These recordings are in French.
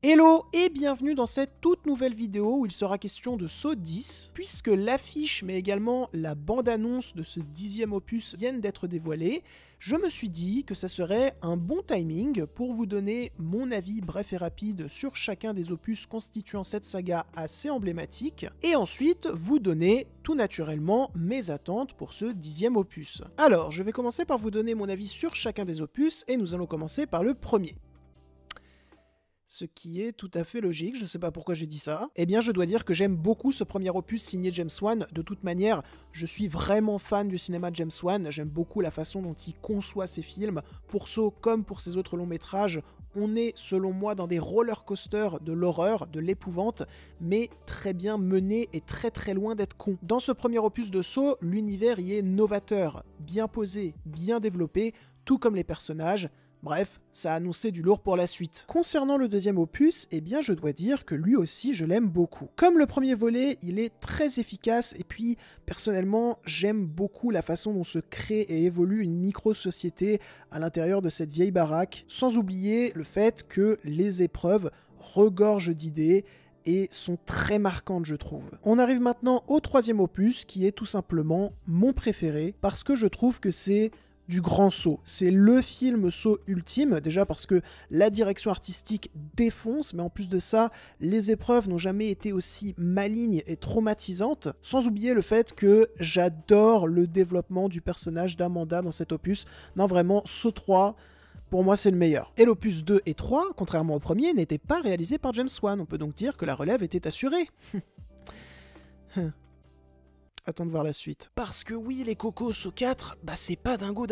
Hello et bienvenue dans cette toute nouvelle vidéo où il sera question de Saw 10, puisque l'affiche mais également la bande-annonce de ce 10e opus viennent d'être dévoilées. Je me suis dit que ça serait un bon timing pour vous donner mon avis bref et rapide sur chacun des opus constituant cette saga assez emblématique, et ensuite vous donner tout naturellement mes attentes pour ce 10e opus. Alors, je vais commencer par vous donner mon avis sur chacun des opus, et nous allons commencer par le premier. Ce qui est tout à fait logique, je sais pas pourquoi j'ai dit ça. Eh bien, je dois dire que j'aime beaucoup ce premier opus signé James Wan. De toute manière, je suis vraiment fan du cinéma de James Wan. J'aime beaucoup la façon dont il conçoit ses films. Pour Saw, comme pour ses autres longs métrages, on est, selon moi, dans des roller coasters de l'horreur, de l'épouvante, mais très bien mené et très très loin d'être con. Dans ce premier opus de Saw, l'univers y est novateur, bien posé, bien développé, tout comme les personnages. Bref, ça a annoncé du lourd pour la suite. Concernant le deuxième opus, eh bien je dois dire que lui aussi je l'aime beaucoup. Comme le premier volet, il est très efficace et puis personnellement j'aime beaucoup la façon dont se crée et évolue une micro-société à l'intérieur de cette vieille baraque, sans oublier le fait que les épreuves regorgent d'idées et sont très marquantes, je trouve. On arrive maintenant au troisième opus qui est tout simplement mon préféré parce que je trouve que c'est du grand Saw. C'est le film Saw ultime, déjà parce que la direction artistique défonce, mais en plus de ça, les épreuves n'ont jamais été aussi malignes et traumatisantes, sans oublier le fait que j'adore le développement du personnage d'Amanda dans cet opus. Non, vraiment, Saw 3, pour moi, c'est le meilleur. Et l'opus 2 et 3, contrairement au premier, n'étaient pas réalisés par James Wan. On peut donc dire que la relève était assurée. Attends de voir la suite. Parce que oui, les cocos Saw 4, bah c'est pas dingo.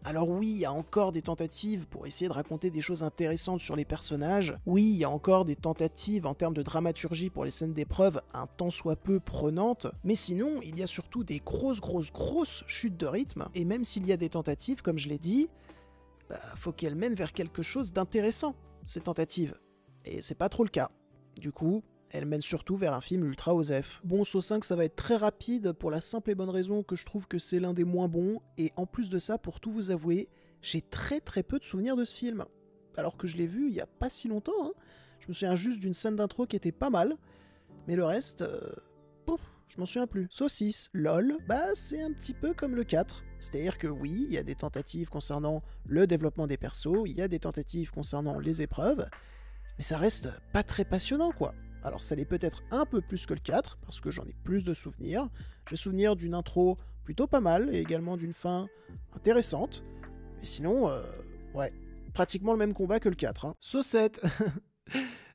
Alors oui, il y a encore des tentatives pour essayer de raconter des choses intéressantes sur les personnages. Oui, il y a encore des tentatives en termes de dramaturgie pour les scènes d'épreuve un tant soit peu prenantes. Mais sinon, il y a surtout des grosses chutes de rythme. Et même s'il y a des tentatives, comme je l'ai dit, bah faut qu'elles mènent vers quelque chose d'intéressant, ces tentatives. Et c'est pas trop le cas. Du coup, elle mène surtout vers un film ultra osef. Bon, Saw 5, ça va être très rapide pour la simple et bonne raison que je trouve que c'est l'un des moins bons, et en plus de ça, pour tout vous avouer, j'ai très peu de souvenirs de ce film. Alors que je l'ai vu il y a pas si longtemps, hein. Je me souviens juste d'une scène d'intro qui était pas mal, mais le reste, je m'en souviens plus. Saw 6, lol, bah c'est un petit peu comme le 4. C'est-à-dire que oui, il y a des tentatives concernant le développement des persos, il y a des tentatives concernant les épreuves, mais ça reste pas très passionnant, quoi. Alors ça l'est peut-être un peu plus que le 4, parce que j'en ai plus de souvenirs. J'ai souvenir d'une intro plutôt pas mal, et également d'une fin intéressante. Mais sinon, ouais, pratiquement le même combat que le 4. Hein. Saw 7.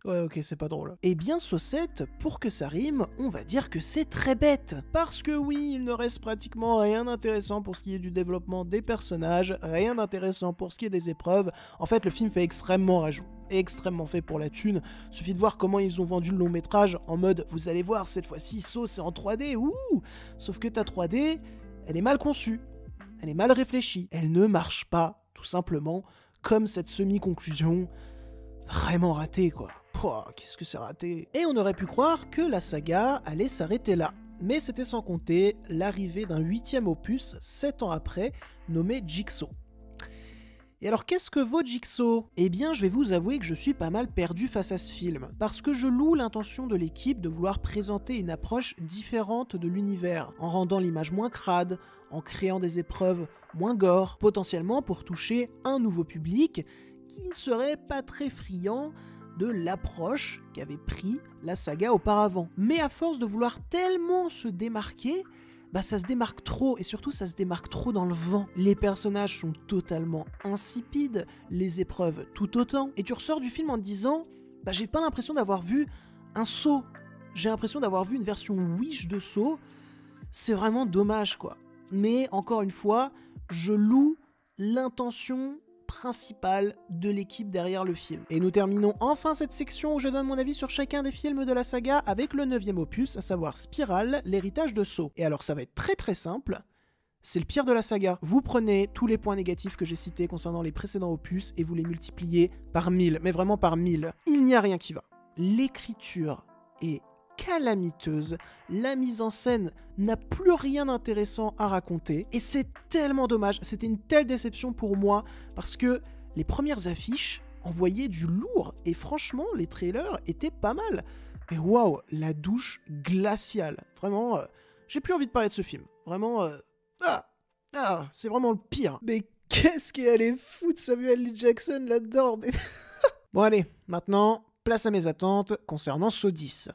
Ouais, ok, c'est pas drôle. Eh bien, Saw 7, pour que ça rime, on va dire que c'est très bête. Parce que oui, il ne reste pratiquement rien d'intéressant pour ce qui est du développement des personnages, rien d'intéressant pour ce qui est des épreuves. En fait, le film fait extrêmement rajout. Extrêmement fait pour la thune. Suffit de voir comment ils ont vendu le long métrage en mode vous allez voir cette fois-ci Saw c'est en 3D, ouh. Sauf que ta 3D, elle est mal conçue, elle est mal réfléchie, elle ne marche pas, tout simplement, comme cette semi-conclusion vraiment ratée quoi. Pouah, qu'est-ce que c'est raté. Et on aurait pu croire que la saga allait s'arrêter là. Mais c'était sans compter l'arrivée d'un 8e opus 7 ans après, nommé Jigsaw. Et alors qu'est-ce que vaut Jigsaw ? Eh bien je vais vous avouer que je suis pas mal perdu face à ce film, parce que je loue l'intention de l'équipe de vouloir présenter une approche différente de l'univers, en rendant l'image moins crade, en créant des épreuves moins gore, potentiellement pour toucher un nouveau public qui ne serait pas très friand de l'approche qu'avait pris la saga auparavant. Mais à force de vouloir tellement se démarquer, bah ça se démarque trop, et surtout ça se démarque trop dans le vent. Les personnages sont totalement insipides, les épreuves tout autant, et tu ressors du film en te disant bah j'ai pas l'impression d'avoir vu un Saw, j'ai l'impression d'avoir vu une version Wish de Saw, c'est vraiment dommage quoi. Mais encore une fois, je loue l'intention principale de l'équipe derrière le film. Et nous terminons enfin cette section où je donne mon avis sur chacun des films de la saga avec le 9e opus, à savoir Spiral, l'héritage de Saw. Et alors ça va être très simple, c'est le pire de la saga. Vous prenez tous les points négatifs que j'ai cités concernant les précédents opus et vous les multipliez par 1000, mais vraiment par 1000. Il n'y a rien qui va. L'écriture est calamiteuse, la mise en scène n'a plus rien d'intéressant à raconter, et c'est tellement dommage, c'était une telle déception pour moi, parce que les premières affiches, envoyait du lourd, et franchement, les trailers étaient pas mal. Mais waouh, la douche glaciale. Vraiment, j'ai plus envie de parler de ce film. Vraiment, c'est vraiment le pire. Mais qu'est-ce qu'elle allait foutre Samuel L. Jackson là-dedans mais... Bon allez, maintenant, place à mes attentes concernant Saw 10.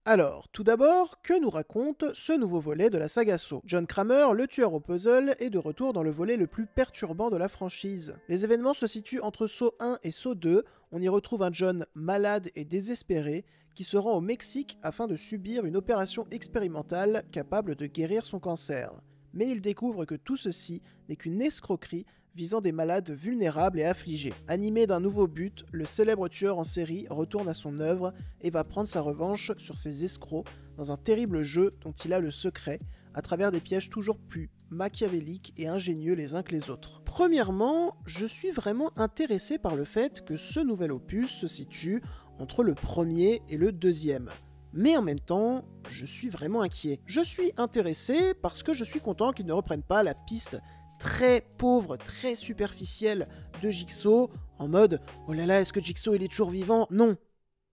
Alors, tout d'abord, que nous raconte ce nouveau volet de la saga Saw? John Kramer, le tueur au puzzle, est de retour dans le volet le plus perturbant de la franchise. Les événements se situent entre Saw 1 et Saw 2, on y retrouve un John malade et désespéré qui se rend au Mexique afin de subir une opération expérimentale capable de guérir son cancer. Mais il découvre que tout ceci n'est qu'une escroquerie visant des malades vulnérables et affligés. Animé d'un nouveau but, le célèbre tueur en série retourne à son œuvre et va prendre sa revanche sur ses escrocs dans un terrible jeu dont il a le secret, à travers des pièges toujours plus machiavéliques et ingénieux les uns que les autres. Premièrement, je suis vraiment intéressé par le fait que ce nouvel opus se situe entre le premier et le deuxième. Mais en même temps, je suis vraiment inquiet. Je suis intéressé parce que je suis content qu'ils ne reprennent pas la piste très pauvre, très superficielle de Jigsaw, en mode « Oh là là, est-ce que Jigsaw il est toujours vivant ?» Non,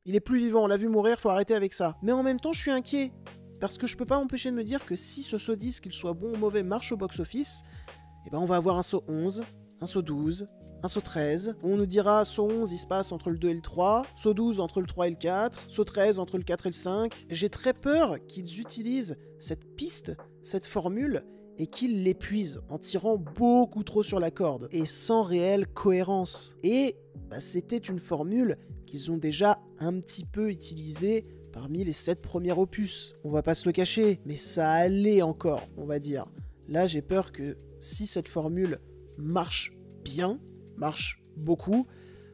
il est plus vivant, on l'a vu mourir, faut arrêter avec ça. Mais en même temps, je suis inquiet, parce que je peux pas m'empêcher de me dire que si ce Saw 10, qu'il soit bon ou mauvais, marche au box-office, eh ben on va avoir un Saw 11, un Saw 12, un Saw 13, où on nous dira Saw 11 il se passe entre le 2 et le 3, Saw 12 entre le 3 et le 4, Saw 13 entre le 4 et le 5. J'ai très peur qu'ils utilisent cette piste, cette formule, et qu'ils l'épuisent en tirant beaucoup trop sur la corde, et sans réelle cohérence. Et c'était une formule qu'ils ont déjà un petit peu utilisée parmi les 7 premiers opus. On va pas se le cacher, mais ça allait encore, on va dire. Là, j'ai peur que si cette formule marche bien, marche beaucoup,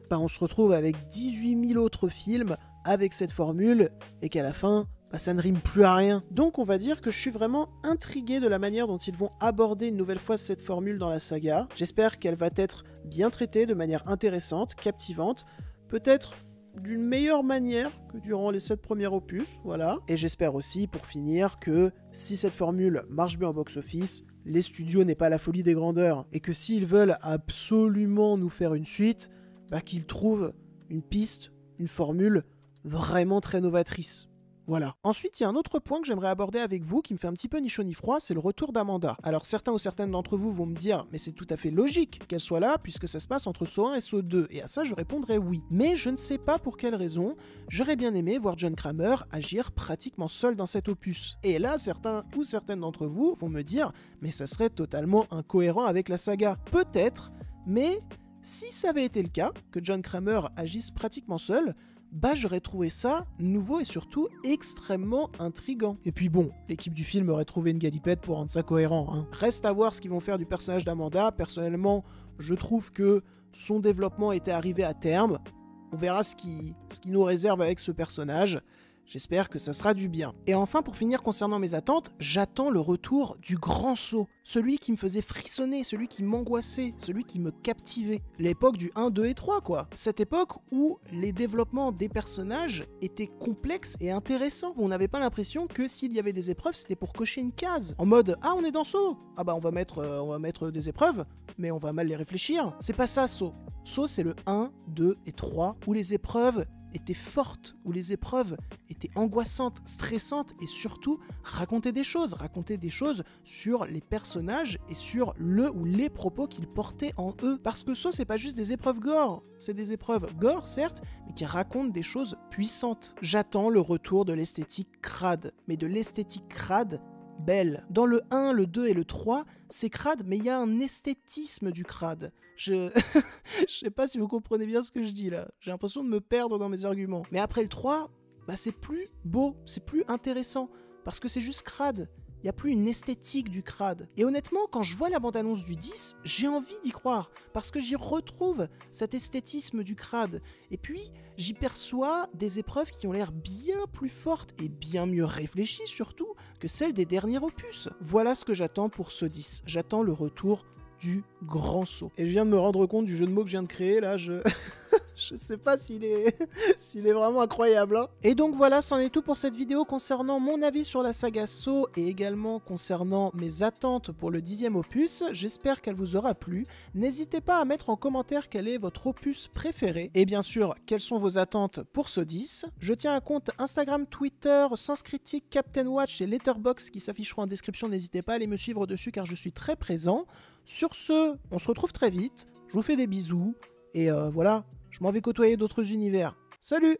on se retrouve avec 18 000 autres films avec cette formule, et qu'à la fin, ça ne rime plus à rien. Donc on va dire que je suis vraiment intrigué de la manière dont ils vont aborder une nouvelle fois cette formule dans la saga. J'espère qu'elle va être bien traitée de manière intéressante, captivante, peut-être d'une meilleure manière que durant les 7 premiers opus, voilà. Et j'espère aussi, pour finir, que si cette formule marche bien au box-office, les studios n'aient pas la folie des grandeurs, et que s'ils veulent absolument nous faire une suite, qu'ils trouvent une piste, une formule vraiment très novatrice. Voilà. Ensuite, il y a un autre point que j'aimerais aborder avec vous qui me fait un petit peu ni chaud ni froid, c'est le retour d'Amanda. Alors certains ou certaines d'entre vous vont me dire, mais c'est tout à fait logique qu'elle soit là puisque ça se passe entre Saw 1 et Saw 2, et à ça je répondrai oui. Mais je ne sais pas pour quelle raison, j'aurais bien aimé voir John Kramer agir pratiquement seul dans cet opus. Et là, certains ou certaines d'entre vous vont me dire, mais ça serait totalement incohérent avec la saga. Peut-être, mais si ça avait été le cas, que John Kramer agisse pratiquement seul, j'aurais trouvé ça nouveau et surtout extrêmement intriguant. Et puis bon, l'équipe du film aurait trouvé une galipette pour rendre ça cohérent, hein. Reste à voir ce qu'ils vont faire du personnage d'Amanda. Personnellement, je trouve que son développement était arrivé à terme. On verra ce qui nous réserve avec ce personnage. J'espère que ça sera du bien. Et enfin, pour finir concernant mes attentes, j'attends le retour du grand Saw. Celui qui me faisait frissonner, celui qui m'angoissait, celui qui me captivait. L'époque du 1, 2 et 3, quoi. Cette époque où les développements des personnages étaient complexes et intéressants. Où on n'avait pas l'impression que s'il y avait des épreuves, c'était pour cocher une case. En mode, ah, on est dans Saw. Ah on va mettre des épreuves, mais on va mal les réfléchir. C'est pas ça, Saw. Saw, c'est le 1, 2 et 3, où les épreuves étaient fortes, où les épreuves étaient angoissantes, stressantes et surtout raconter des choses sur les personnages et sur le ou les propos qu'ils portaient en eux. Parce que Saw, c'est pas juste des épreuves gore, c'est des épreuves gore certes, mais qui racontent des choses puissantes. J'attends le retour de l'esthétique crade, mais de l'esthétique crade belle. Dans le 1, le 2 et le 3, c'est crade, mais il y a un esthétisme du crade. Je sais pas si vous comprenez bien ce que je dis là. J'ai l'impression de me perdre dans mes arguments. Mais après le 3, c'est plus beau, c'est plus intéressant. Parce que c'est juste crade. Il n'y a plus une esthétique du crade. Et honnêtement, quand je vois la bande-annonce du 10, j'ai envie d'y croire. Parce que j'y retrouve cet esthétisme du crade. Et puis, j'y perçois des épreuves qui ont l'air bien plus fortes et bien mieux réfléchies surtout que celles des derniers opus. Voilà ce que j'attends pour ce 10. J'attends le retour du grand Saw. Et je viens de me rendre compte du jeu de mots que je viens de créer, là, je Je sais pas s'il est... s'il est vraiment incroyable. Hein. Et donc voilà, c'en est tout pour cette vidéo concernant mon avis sur la saga Saw et également concernant mes attentes pour le 10e opus. J'espère qu'elle vous aura plu. N'hésitez pas à mettre en commentaire quel est votre opus préféré. Et bien sûr, quelles sont vos attentes pour ce 10. Je tiens un compte Instagram, Twitter, Sens Critique, Captain Watch et Letterboxd qui s'afficheront en description. N'hésitez pas à aller me suivre dessus car je suis très présent. Sur ce, on se retrouve très vite. Je vous fais des bisous. Et voilà, je m'en vais côtoyer d'autres univers. Salut!